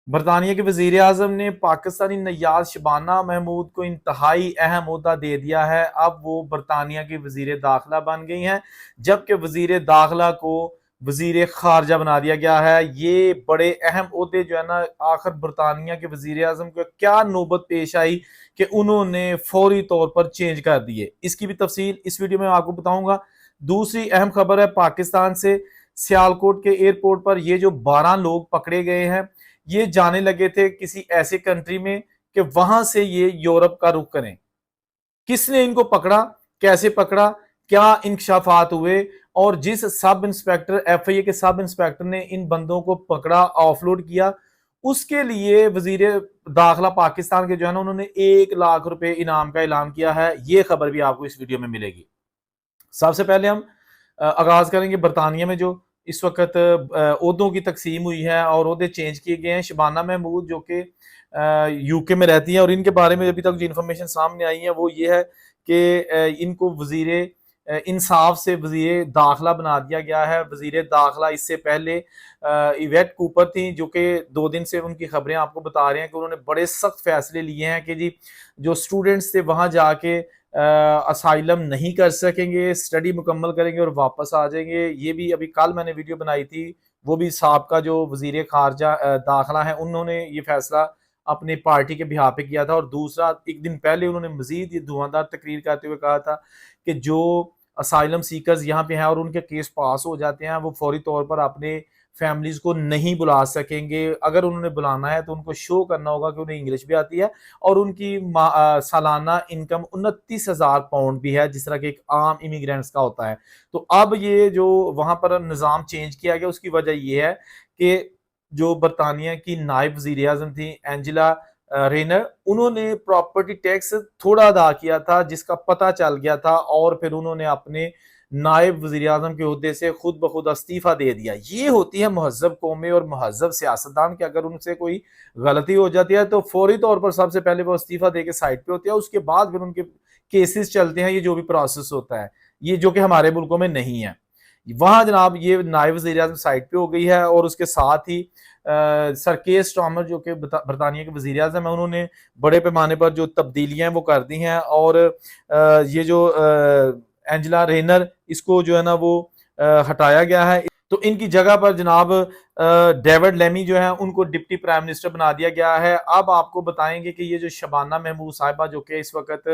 बरतानिया के वजीर आजम ने पाकिस्तानी नैयाद शबाना महमूद को इंतहाई अहम ओहदा दे दिया है। अब वो बरतानिया की वजीर दाखिला बन गई हैं, जबकि वजीर दाखिला को वजीर खारजा बना दिया गया है। ये बड़े अहम ओहदे जो है ना, आखिर बरतानिया के वजीर आजम को क्या नौबत पेश आई कि उन्होंने फौरी तौर पर चेंज कर दिए, इसकी भी तफसील इस वीडियो में आपको बताऊंगा। दूसरी अहम खबर है पाकिस्तान से, सियालकोट के एयरपोर्ट पर ये जो 12 लोग पकड़े गए हैं, ये जाने लगे थे किसी ऐसे कंट्री में कि वहां से ये यूरोप का रुख करें। किसने इनको पकड़ा, कैसे पकड़ा, क्या इंकशाफात हुए, और जिस सब इंस्पेक्टर एफआईए के सब इंस्पेक्टर ने इन बंदों को पकड़ा, ऑफलोड किया, उसके लिए वजीर दाखिला पाकिस्तान के जो है ना, उन्होंने 1 लाख रुपए इनाम का ऐलान किया है। ये खबर भी आपको इस वीडियो में मिलेगी। सबसे पहले हम आगाज करेंगे बरतानिया में जो इस वक्त ओहदों की तकसीम हुई है और ओहदे चेंज किए गए हैं। शबाना महमूद जो कि यूके में रहती हैं, और इनके बारे में अभी तक जो इन्फॉर्मेशन सामने आई है वो ये है कि इनको वजीर इंसाफ से वजीर दाखिला बना दिया गया है। वजीर दाखिला इससे पहले इवेट कूपर थी, जो कि 2 दिन से उनकी खबरें आपको बता रहे हैं कि उन्होंने बड़े सख्त फैसले लिए हैं कि जी जो स्टूडेंट्स थे वहां जाके असाइलम नहीं कर सकेंगे, स्टडी मुकम्मल करेंगे और वापस आ जाएंगे। ये भी अभी कल मैंने वीडियो बनाई थी, वो भी साबका जो वजीर खारजा दाखिला है उन्होंने ये फैसला अपनी पार्टी के बिहाफ पे किया था। और दूसरा, एक दिन पहले उन्होंने मजीद ये धुआंधार तकरीर करते हुए कहा था कि जो असाइलम सीकर्स यहाँ पे हैं और उनके केस पास हो जाते हैं, वो फौरी तौर पर अपने फैमिलीज को नहीं बुला सकेंगे। अगर उन्होंने बुलाना है तो उनको शो करना होगा कि उन्हें इंग्लिश भी आती है और उनकी सालाना इनकम 29,000 पाउंड भी है, जिस तरह के एक आम इमिग्रेंट्स का होता है। तो अब ये जो वहां पर निज़ाम चेंज किया गया, उसकी वजह यह है कि जो बरतानिया की नायब वजीर आजम थी एंजिला रेनर, उन्होंने प्रॉपर्टी टैक्स थोड़ा अदा किया था जिसका पता चल गया था, और फिर उन्होंने अपने नायब वजीर आजम के ओहदे से खुद ब खुद इस्तीफा दे दिया। ये होती है महजब कौमें और महजब सियासतदान कि अगर उनसे कोई गलती हो जाती है तो फौरी तौर पर सबसे पहले वो इस्तीफा दे के साइड पे होते हैं, उसके बाद फिर उनके केसेस चलते हैं। ये जो भी प्रोसेस होता है, ये जो कि हमारे मुल्कों में नहीं है। वहां जनाब ये नायब वजीर आजम साइड पे हो गई है, और उसके साथ ही सर के स्टॉमर जो कि बरतानिया के वजीर आजम है, उन्होंने बड़े पैमाने पर जो तब्दीलियां वो कर दी हैं। और ये जो एंजिला रेनर, इसको जो है ना वो हटाया गया है। तो इनकी जगह पर जनाब डेविड लेमी जो है उनको डिप्टी प्राइम मिनिस्टर बना दिया गया है। अब आपको बताएंगे कि ये जो शबाना महमूद साहिबा जो कि इस वक्त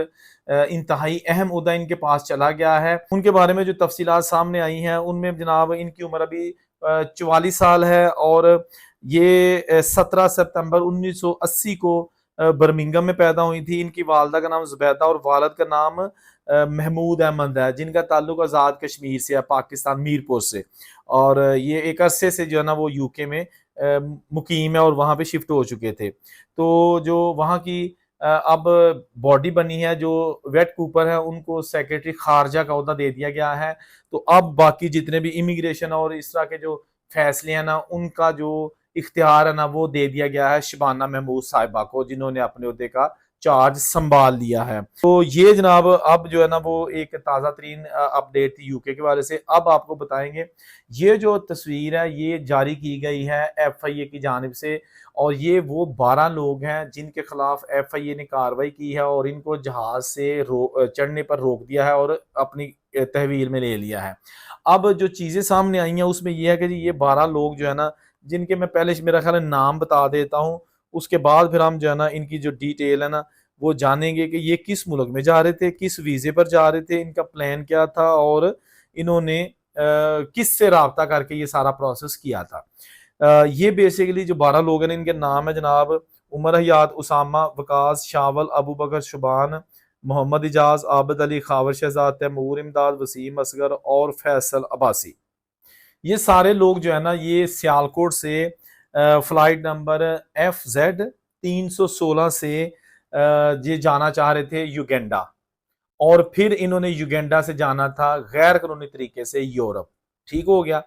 इंतहाई अहम उहदा इनके पास चला गया है, उनके बारे में जो तफसीलात सामने आई हैं उनमें जनाब इनकी उम्र अभी 44 साल है, और ये 17 सितंबर 1980 को बर्मिंगम में पैदा हुई थी। इनकी वालदा का नाम जुबैदा और वालद का नाम महमूद अहमद है, जिनका ताल्लुक आज़ाद कश्मीर से है, पाकिस्तान मीरपुर से। और ये एक अरसे से जो है ना वो यूके में मुकीम है और वहाँ पे शिफ्ट हो चुके थे। तो जो वहाँ की अब बॉडी बनी है, जो वेट कूपर है, उनको सेक्रेटरी खारजा का ओहदा दे दिया गया है। तो अब बाकी जितने भी इमिग्रेशन और इस तरह के जो फैसले हैं ना, उनका जो इख्तियार है ना, वो दे दिया गया है शबाना महमूद साहिबा को, जिन्होंने अपने ओहदे का चार्ज संभाल लिया है। तो ये जनाब अब जो है ना वो एक ताज़ा तरीन अपडेट थी यूके के बारे से। अब आपको बताएंगे ये जो तस्वीर है ये जारी की गई है एफआईए की जानिब से, और ये वो 12 लोग हैं जिनके खिलाफ एफआईए ने कार्रवाई की है और इनको जहाज से चढ़ने पर रोक दिया है और अपनी तहवील में ले लिया है। अब जो चीजें सामने आई हैं उसमें यह है कि जी ये 12 लोग जो है ना, जिनके मैं पहले मेरा ख्याल है नाम बता देता हूँ, उसके बाद फिर हम जो है ना इनकी जो डिटेल है ना वो जानेंगे कि ये किस मुल्क में जा रहे थे, किस वीजे पर जा रहे थे, इनका प्लान क्या था, और इन्होंने किस से राब्ता करके ये सारा प्रोसेस किया था। ये बेसिकली जो 12 लोग हैं इनके नाम है जनाब उमर हयात, उसामा, वकास, शावल, अबू बकर, शुबान, मोहम्मद इजाज, आबद अली, खावर शहजाद, तैमूर इमदाद, वसीम असगर और फैसल अब्बासी। ये सारे लोग जो है ना ये सियालकोट से फ्लाइट नंबर FZ 316 से ये जाना चाह रहे थे युगेंडा, और फिर इन्होंने युगेंडा से जाना था गैर कानूनी तरीके से यूरोप। ठीक हो गया।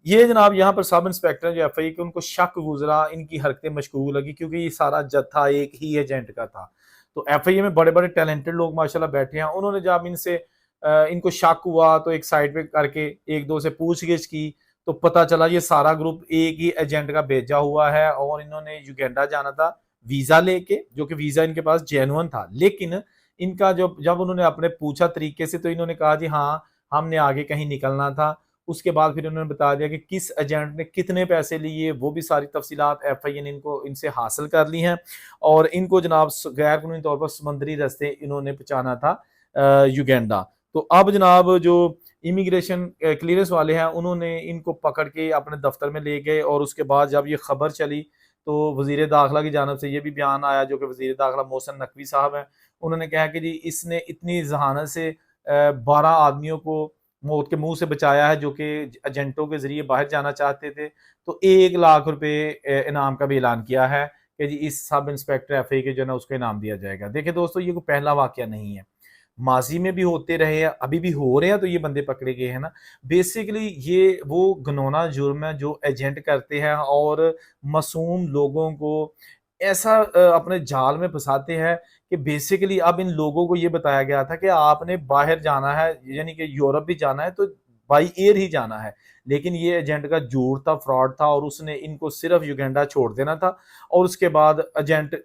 ये जनाब यहाँ पर सब इंस्पेक्टर जो एफआई के, उनको शक गुजरा, इनकी हरकतें मशकूक लगी, क्योंकि ये सारा जत्था एक ही एजेंट का था। तो एफआईए में बड़े बड़े टैलेंटेड लोग माशाल्लाह बैठे हैं। उन्होंने जब इनसे इनको शक हुआ तो एक साइड पे करके एक दो से पूछगिछ की, तो पता चला ये सारा ग्रुप एक ही एजेंट का भेजा हुआ है और इन्होंने युगांडा जाना था वीजा लेके, जो कि वीजा इनके पास जेन्युइन था। लेकिन इनका जब उन्होंने अपने पूछा तरीके से, तो इन्होंने कहा जी हाँ, हमने आगे कहीं निकलना था। उसके बाद फिर उन्होंने बता दिया कि किस एजेंट ने कितने पैसे लिए, वो भी सारी तफसीलात एफआईए ने इनसे हासिल कर ली हैं। और इनको जनाब गैर कानूनी तौर पर समुद्री रास्ते इन्होंने पहुंचाना था युगांडा। तो अब जनाब जो इमिग्रेशन क्लियरेंस वाले हैं, उन्होंने इनको पकड़ के अपने दफ्तर में ले गए। और उसके बाद जब ये खबर चली तो वजीर दाखिला की जानब से ये भी बयान आया, जो कि वजीर दाखिला मोहसिन नकवी साहब हैं, उन्होंने कहा कि जी इसने इतनी जहानत से 12 आदमियों को मौत के मुंह से बचाया है, जो कि एजेंटों के जरिए बाहर जाना चाहते थे। तो 1 लाख रुपए इनाम का भी ऐलान किया है कि जी इस सब इंस्पेक्टर एफआई के जो है ना उसको इनाम दिया जाएगा। देखिए दोस्तों, ये कोई पहला वाकया नहीं है, माजी में भी होते रहे हैं, अभी भी हो रहे हैं, तो ये बंदे पकड़े गए हैं ना। बेसिकली ये वो घिनौना जुर्म है जो एजेंट करते हैं और मासूम लोगों को ऐसा अपने जाल में फंसाते हैं कि बेसिकली अब इन लोगों को ये बताया गया था कि आपने बाहर जाना है, यानी कि यूरोप भी जाना है तो बाई एयर ही जाना है। लेकिन ये एजेंट का झूठ था, फ्रॉड था, और उसने इनको सिर्फ युगांडा छोड़ देना था और उसके बाद एजेंट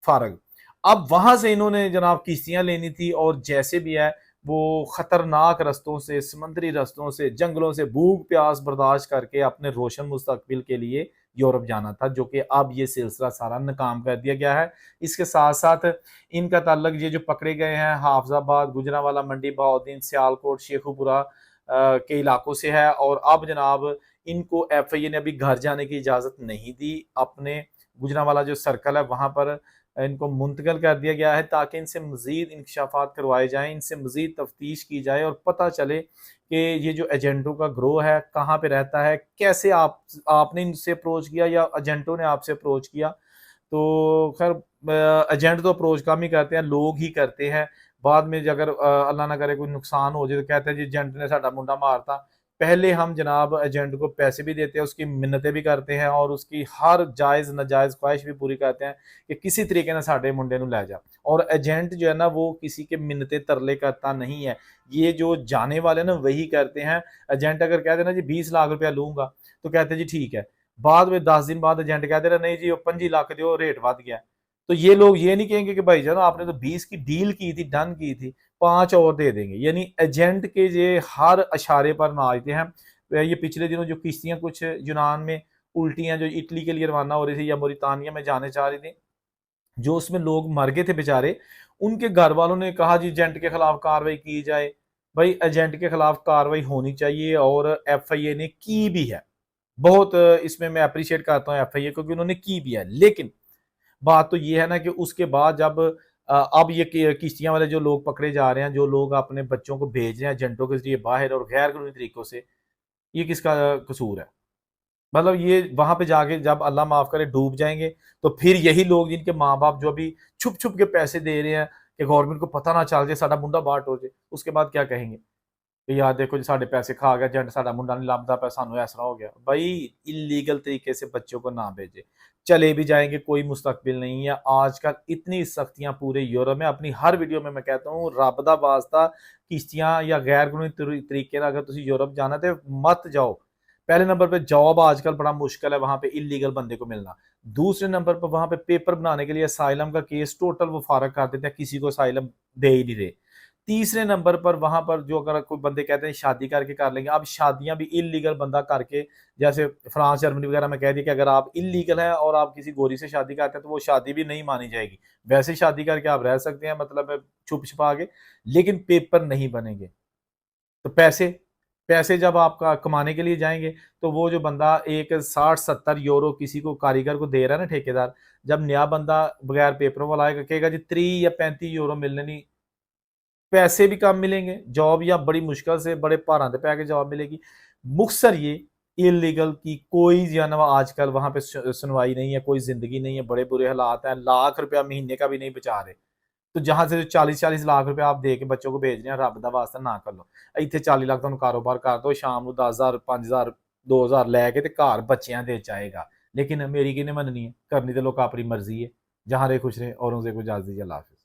फारग। अब वहां से इन्होंने जनाब किश्तियां लेनी थी और जैसे भी है वो खतरनाक रास्तों से, समंदरी रास्तों से, जंगलों से भूख प्यास बर्दाश्त करके अपने रोशन मुस्तकबिल के लिए यूरोप जाना था, जो कि अब ये सिलसिला सारा नाकाम कर दिया गया है। इसके साथ साथ इनका ताल्लुक ये जो पकड़े गए हैं हाफजाबाद, गुजरांवाला, मंडी बहाउद्दीन, सियालकोट, शेखुपुरा के इलाकों से है। और अब जनाब इनको एफआईए ने अभी घर जाने की इजाजत नहीं दी, अपने गुजरांवाला जो सर्कल है वहां पर इनको मुंतकिल कर दिया गया है, ताकि इनसे मजीद इंकशाफात करवाए जाएं, इनसे मजीद तफ्तीश की जाए और पता चले कि ये जो एजेंटों का ग्रोह है कहाँ पे रहता है, कैसे आपने इनसे अप्रोच किया या एजेंटों ने आपसे अप्रोच किया। तो खैर एजेंट तो अप्रोच कम ही करते हैं, लोग ही करते हैं। बाद में अगर अल्लाह ना करे कोई नुकसान हो जाए तो कहते हैं जी एजेंट ने साडा मुंडा मारता। पहले हम जनाब एजेंट को पैसे भी देते हैं, उसकी मिन्नतें भी करते हैं और उसकी हर जायज़ नाजायज़ ख्वाहिश भी पूरी करते हैं कि किसी तरीके ना साडे मुंडे नूं लै जा। और एजेंट जो है ना वो किसी के मिन्नतें तरले करता नहीं है, ये जो जाने वाले ना वही करते हैं। एजेंट अगर कह देना जी 20 लाख रुपया लूंगा, तो कहते हैं जी ठीक है। बाद में 10 दिन बाद एजेंट कहते रहे नहीं जी 25 लाख दो, रेट बढ़ गया। तो ये लोग ये नहीं कहेंगे कि भाई जान आपने तो 20 की डील की थी, डन की थी, 5 और दे देंगे। यानी एजेंट के ये हर इशारे पर नाचते हैं। ये पिछले दिनों जो किश्तियां कुछ यूनान में उल्टी हैं, जो इटली के लिए रवाना हो रही थी या मोरितानिया में जाने चाह रही थी, जो उसमें लोग मर गए थे बेचारे, उनके घर वालों ने कहा जी एजेंट के खिलाफ कार्रवाई की जाए। भाई एजेंट के खिलाफ कार्रवाई होनी चाहिए और एफआईए ने की भी है। बहुत इसमें मैं अप्रिशिएट करता हूँ एफआईए को कि उन्होंने की भी है। लेकिन बात तो ये है ना कि उसके बाद जब अब ये किश्तियां वाले जो लोग पकड़े जा रहे हैं, जो लोग अपने बच्चों को भेज रहे हैं एजेंटों के जरिए बाहर और गैर कानूनी तरीकों से, ये किसका कसूर है? मतलब ये वहां पे जाके जब अल्लाह माफ करे डूब जाएंगे, तो फिर यही लोग जिनके माँ बाप जो अभी छुप छुप के पैसे दे रहे हैं कि गवर्नमेंट को पता ना चल जाए, साडा मुंडा बाहर टोर जाए, उसके बाद क्या कहेंगे कि यार देखो जी साढ़े पैसे खा गया एजेंट, साडा मुंडा नहीं लभदा पे, सानू ऐसा हो गया। भाई इलीगल तरीके से बच्चों को ना भेजे, चले भी जाएंगे कोई मुस्तकबिल नहीं है। आजकल इतनी सख्तियां पूरे यूरोप में, अपनी हर वीडियो में मैं कहता हूँ रब दा वास्ता किश्तियां या गैर कानूनी तरीके अगर तुम यूरोप जाना तो मत जाओ। पहले नंबर पे जॉब आजकल बड़ा मुश्किल है वहां पे इलीगल बंदे को मिलना। दूसरे नंबर पर वहां पे पेपर बनाने के लिए असाइलम का केस टोटल वो फारग कर देते हैं, किसी को असाइलम दे ही नहीं रहे। तीसरे नंबर पर वहां पर जो अगर कोई बंदे कहते हैं शादी करके कर लेंगे, अब शादियां भी इलीगल बंदा करके, जैसे फ्रांस जर्मनी वगैरह में कह दिया कि अगर आप इलीगल हैं और आप किसी गोरी से शादी करते हैं तो वो शादी भी नहीं मानी जाएगी। वैसे शादी करके आप रह सकते हैं, मतलब छुप छुपा के, लेकिन पेपर नहीं बनेंगे। तो पैसे पैसे जब आपका कमाने के लिए जाएंगे, तो वो जो बंदा एक 60-70 यूरो किसी को कारीगर को दे रहा है ना ठेकेदार, जब नया बंदा बगैर पेपरों वाला आएगा कहेगा जी 30 या 35 यूरो मिलने नहीं, पैसे भी कम मिलेंगे, जॉब या बड़ी मुश्किल से बड़े भारां ते पै के जॉब मिलेगी। मुखसर ये इलीगल की कोई जानवा आजकल वहां पे सुनवाई नहीं है, कोई जिंदगी नहीं है, बड़े बुरे हालात हैं, लाख रुपया महीने का भी नहीं बचा रहे। तो जहां से 40-40 लाख रुपया आप दे के बच्चों को भेज रहे हैं, रब दा वास्ता ना कर लो। इतने 40 लाख तुम कारोबार कर दो, शाम को 10,000 5,000 2,000 लैके ते घर बच्चियां दे जाएगा। लेकिन मेरी किने मननी है, करनी तो लोग अपनी मर्जी है। जहां रहे खुश रहे, औरों से कोई इजाजत दीजिए, अल्लाह हाफिज।